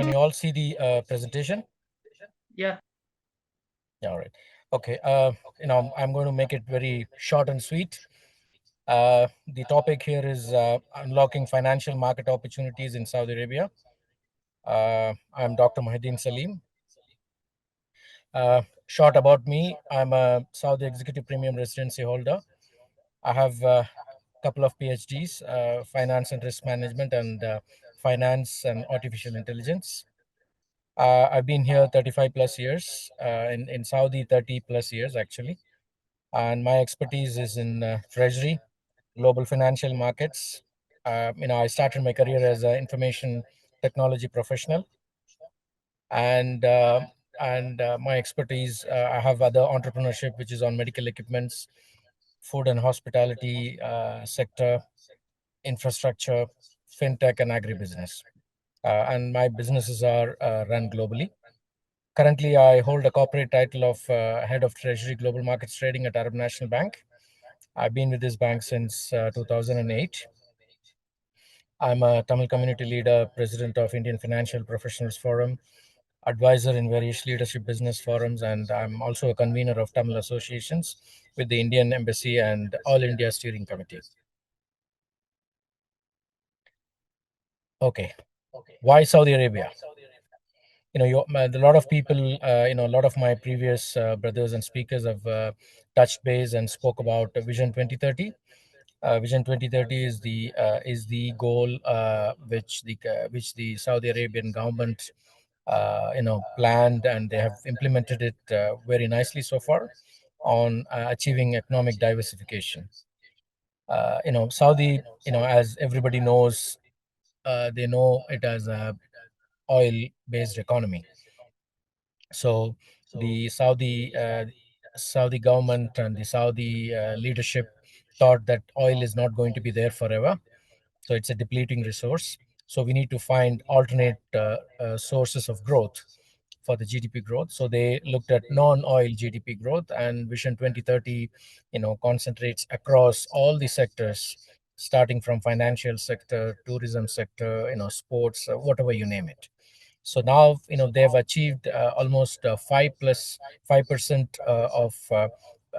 can you all see the presentation? Yeah. Yeah, all right. Okay. I'm going to make it very short and sweet. The topic here is unlocking financial market opportunities in Saudi Arabia. I'm Dr. Mohideen Saleem. Short about me: I'm a Saudi Executive Premium Residency holder. I have a couple of PhDs, finance and risk management, and finance and artificial intelligence. I've been here 35 plus years, in Saudi 30 plus years actually. And my expertise is in treasury, global financial markets. I started my career as an information technology professional, and my expertise, I have other entrepreneurship, which is on medical equipments, food and hospitality sector, infrastructure, fintech, and agribusiness. And my businesses are run globally. Currently, I hold a corporate title of Head of Treasury Global Markets Trading at Arab National Bank. I've been with this bank since 2008. I'm a Tamil community leader, president of Indian Financial Professionals Forum, advisor in various leadership business forums, and I'm also a convener of Tamil associations with the Indian Embassy and All India Steering Committee. Okay, why Saudi Arabia? A lot of people, a lot of my previous brothers and speakers have touched base and spoke about Vision 2030. Vision 2030 is the goal which the Saudi Arabian government planned, and they have implemented it very nicely so far on achieving economic diversification. Saudi, as everybody knows, they know it as a oil-based economy. So the Saudi government and the Saudi leadership thought that oil is not going to be there forever. So it's a depleting resource. So we need to find alternate sources of growth for the GDP growth. So they looked at non-oil GDP growth, and Vision 2030, concentrates across all the sectors, starting from financial sector, tourism sector, sports, whatever you name it. So now, they've achieved almost 5% of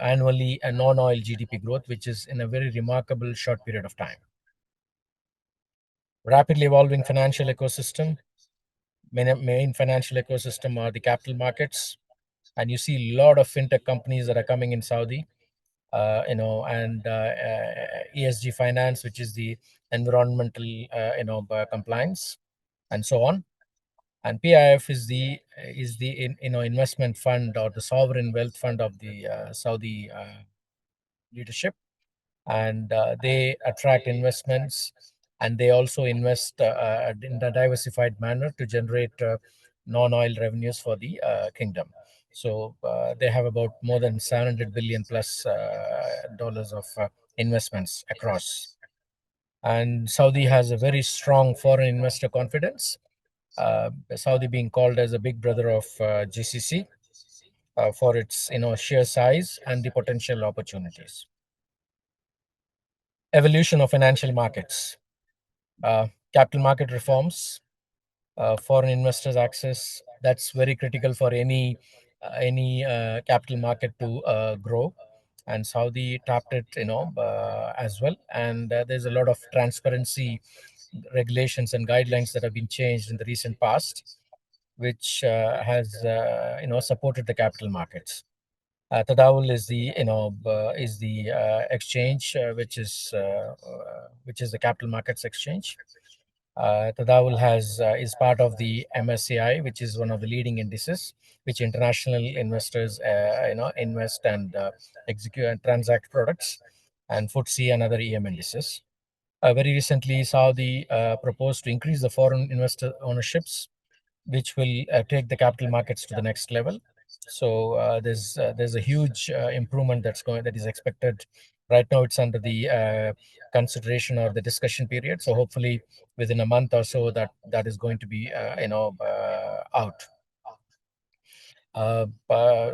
annually a non-oil GDP growth, which is in a very remarkable short period of time. Rapidly evolving financial ecosystem. Main financial ecosystem are the capital markets, and you see a lot of fintech companies that are coming in Saudi. And ESG finance, which is the environmental, compliance, and so on. And PIF is the investment fund or the sovereign wealth fund of the Saudi leadership, and they attract investments, and they also invest in a diversified manner to generate non-oil revenues for the kingdom. So they have about more than 700 billion plus dollars of investments across. And Saudi has a very strong foreign investor confidence. Saudi being called as a big brother of GCC for its sheer size and the potential opportunities. Evolution of financial markets, capital market reforms, foreign investors access. That's very critical for any capital market to grow, and Saudi tapped it, as well. And there's a lot of transparency regulations and guidelines that have been changed in the recent past, which has supported the capital markets. Tadawul is the exchange, which is the capital markets exchange. Tadawul is part of the MSCI, which is one of the leading indices, which international investors invest and execute and transact products, and FTSE and other EM indices. Very recently, Saudi proposed to increase the foreign investor ownerships, which will take the capital markets to the next level. So there's a huge improvement that is expected. Right now, it's under the consideration or the discussion period. So hopefully, within a month or so, that is going to be out.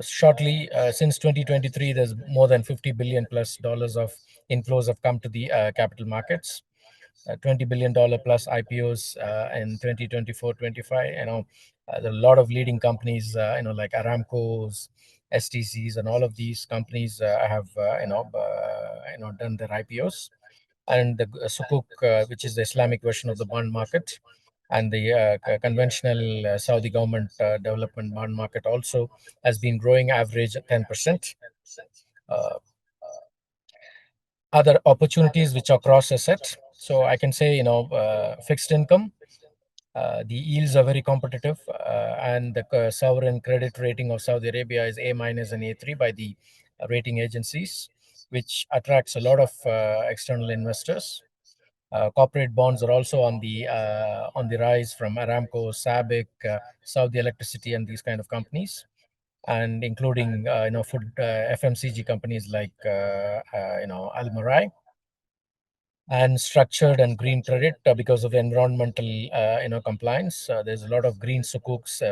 Shortly, since 2023, there's more than 50 billion plus dollars of inflows have come to the capital markets. $20 billion plus IPOs in 2024-25. There are a lot of leading companies, like Aramco's, STCs, and all of these companies have, done their IPOs. And the Sukuk, which is the Islamic version of the bond market, and the conventional Saudi government development bond market also has been growing average 10%. Uh, Other opportunities which are cross asset. So I can say, fixed income. The yields are very competitive, and the sovereign credit rating of Saudi Arabia is A minus and A3 by the rating agencies, which attracts a lot of external investors. Corporate bonds are also on the rise from Aramco, Sabec, Saudi Electricity, and these kind of companies, and including food FMCG companies like Al Marai, and structured and green credit because of environmental compliance. There's a lot of green sukuks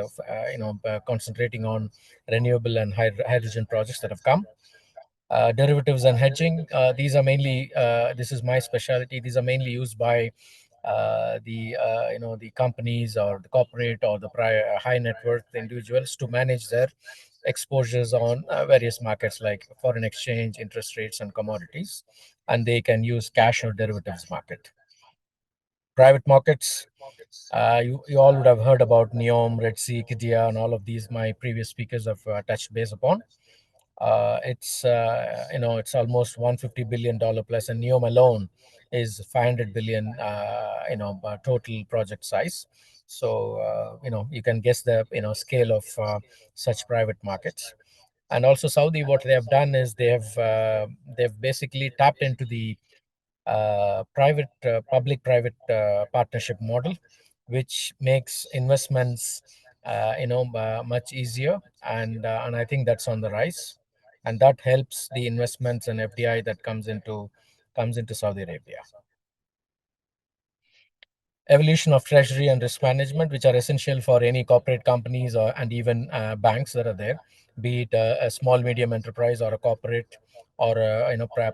concentrating on renewable and hydrogen projects that have come. Derivatives and hedging, these are mainly this is my specialty. These are mainly used by the companies or the corporate or the high net worth individuals to manage their exposures on various markets like foreign exchange, interest rates, and commodities, and they can use cash or derivatives market. Private markets, you all would have heard about Neom, Red Sea, Kidia, and all of these. My previous speakers have touched base upon. It's almost $150 billion plus, and Neom alone is 500 billion total project size. So you can guess the scale of such private markets. And also Saudi, what they have done is they've basically tapped into the private public private partnership model, which makes investments much easier, and I think that's on the rise, and that helps the investments and FDI that comes into Saudi Arabia. Evolution of treasury and risk management, which are essential for any corporate companies and even banks that are there, be it a small medium enterprise or a corporate or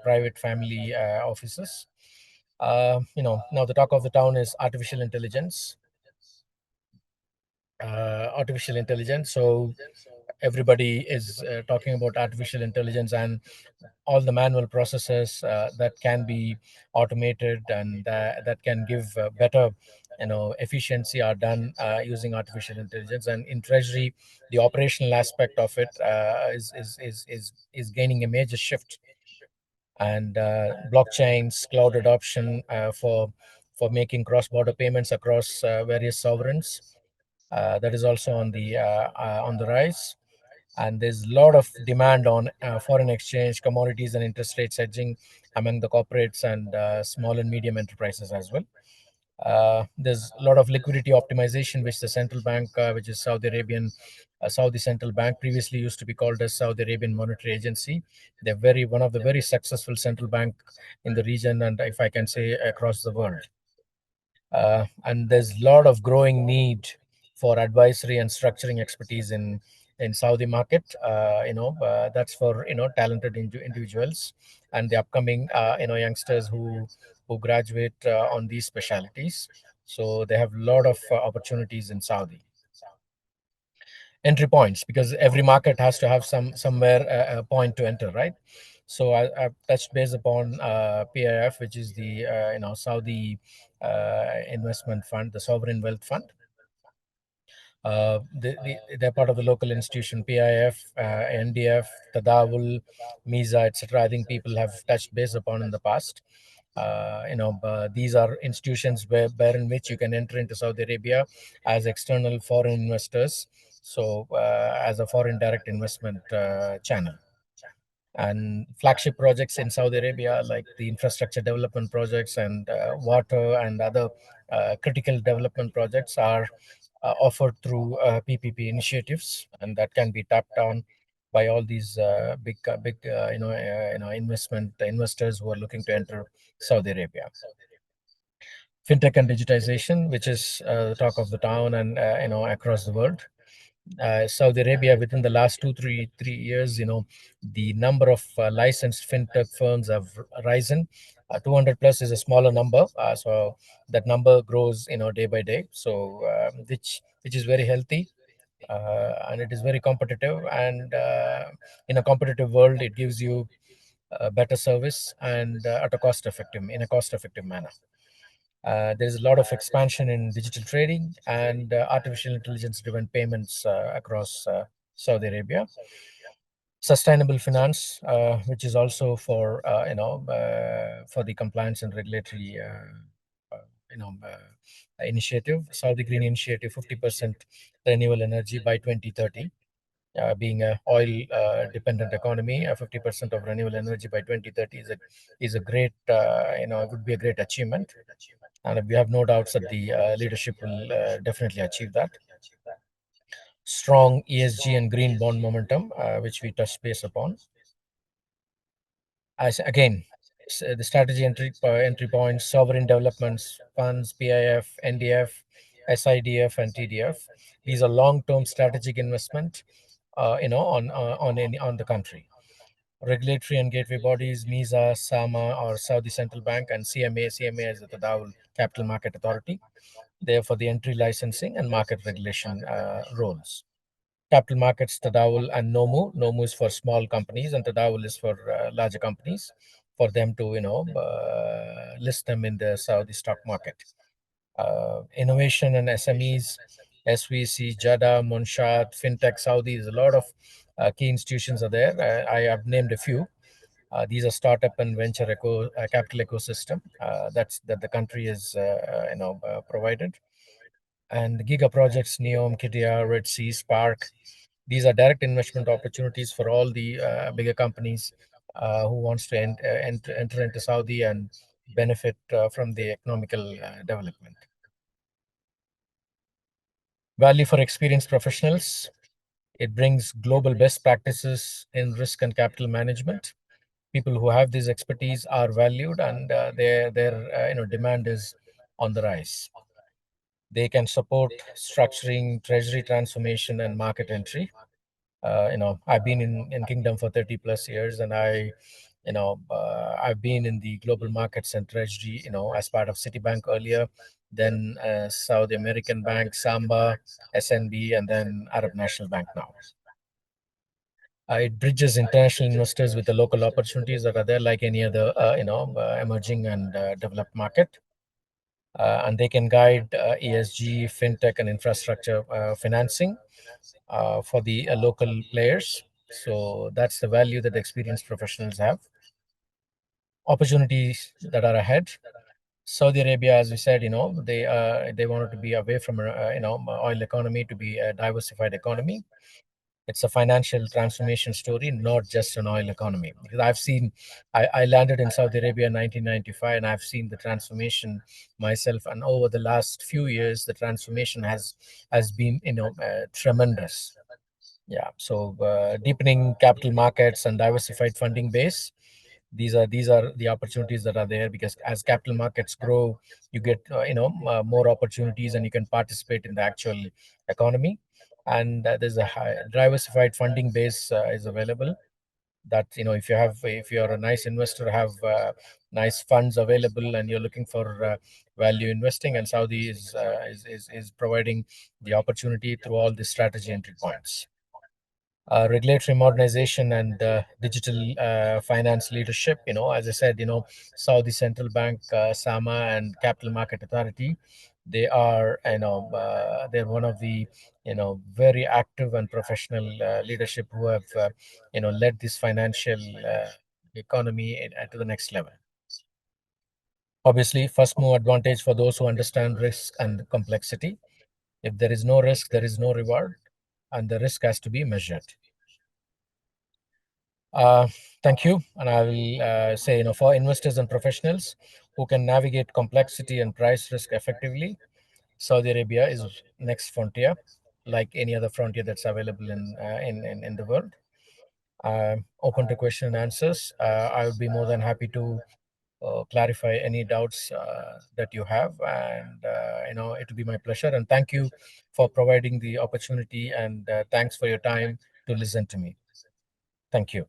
private family offices. Now the talk of the town is artificial intelligence. Artificial intelligence. So everybody is talking about artificial intelligence, and all the manual processes that can be automated, and that can give better efficiency are done using artificial intelligence. And in treasury, the operational aspect of it is gaining a major shift, and blockchains, cloud adoption for making cross-border payments across various sovereigns. That is also on the rise, and there's a lot of demand on foreign exchange, commodities, and interest rates hedging among the corporates and small and medium enterprises as well. There's a lot of liquidity optimization, which the central bank, which is Saudi Central Bank, previously used to be called as Saudi Arabian Monetary Agency. They're one of the very successful central bank in the region, and if I can say across the world. And there's a lot of growing need for advisory and structuring expertise in Saudi market. That's for talented individuals and the upcoming youngsters who graduate on these specialities. So they have a lot of opportunities in Saudi. Entry points, because every market has to have somewhere a point to enter, right? So I've touched base upon PIF, which is the Saudi investment fund, the sovereign wealth fund. They're part of the local institution, PIF, NDF, Tadawul, MISA, etc. I think people have touched base upon in the past. These are institutions wherein which you can enter into Saudi Arabia as external foreign investors, so as a foreign direct investment channel. And flagship projects in Saudi Arabia, like the infrastructure development projects and water and other critical development projects, are offered through PPP initiatives, and that can be tapped on by all these big investors who are looking to enter Saudi Arabia. Fintech and digitization, which is the talk of the town and across the world. Saudi Arabia, within the last 2 3 3 years, the number of licensed fintech firms have risen 200 plus is a smaller number, so that number grows, day by day. So which is very healthy, and it is very competitive. And in a competitive world, it gives you better service and at a cost effective manner. There's a lot of expansion in digital trading and artificial intelligence driven payments across Saudi Arabia. Sustainable finance, which is also for the compliance and regulatory initiative. Saudi Green Initiative, 50% renewable energy by 2030. Being a oil dependent economy, 50% of renewable energy by 2030 is a great, it would be a great achievement, and we have no doubts that the leadership will definitely achieve that. Strong ESG and green bond momentum, which we touched base upon. As again, the strategy entry points: sovereign developments funds, PIF, NDF, SIDF, and TDF. These are long-term strategic investment, on the country. Regulatory and gateway bodies: MISA, SAMA, or Saudi Central Bank, and CMA. CMA is the Tadawul Capital Market Authority. They are for the entry licensing and market regulation roles. Capital markets: Tadawul and Nomu. Nomu is for small companies, and Tadawul is for larger companies, for them to list them in the Saudi stock market. Innovation and SMEs: SVC, Jada, Munshat, FinTech Saudi. There's a lot of key institutions are there. I have named a few. These are startup and venture capital ecosystem that the country is provided. And giga projects: Neom, Kidia, Red Sea, Spark. These are direct investment opportunities for all the bigger companies who wants to enter into Saudi and benefit from the economical development. Value for experienced professionals: it brings global best practices in risk and capital management. People who have this expertise are valued, and their demand is on the rise. They can support structuring, treasury transformation, and market entry. I've been in Kingdom for 30 plus years, and I've been in the global markets and treasury, as part of Citibank earlier, then Saudi American Bank, Samba, SNB, and then Arab National Bank now. It bridges international investors with the local opportunities that are there, like any other, emerging and developed market. And they can guide ESG, fintech, and infrastructure financing for the local players. So that's the value that the experienced professionals have. Opportunities that are ahead: Saudi Arabia, as we said, they wanted to be away from oil economy to be a diversified economy. It's a financial transformation story, not just an oil economy. Because I landed in Saudi Arabia in 1995, and I've seen the transformation myself. And over the last few years, the transformation has been, tremendous. Yeah. So deepening capital markets and diversified funding base. These are the opportunities that are there, because as capital markets grow, you get more opportunities, and you can participate in the actual economy. And there's a diversified funding base is available. That, if you're a nice investor, have nice funds available, and you're looking for value investing, and Saudi is providing the opportunity through all the strategy entry points. Regulatory modernization and digital finance leadership. As I said, Saudi Central Bank, SAMA, and Capital Market Authority, they are, they're one of the, very active and professional leadership who have, led this financial economy to the next level. Obviously, first move advantage for those who understand risk and complexity. If there is no risk, there is no reward, and the risk has to be measured. Uh, Thank you. And I will say, for investors and professionals who can navigate complexity and price risk effectively, Saudi Arabia is next frontier, like any other frontier that's available in the world. Open to question and answers. I would be more than happy to clarify any doubts that you have, and it will be my pleasure. And thank you for providing the opportunity, and thanks for your time to listen to me. Thank you.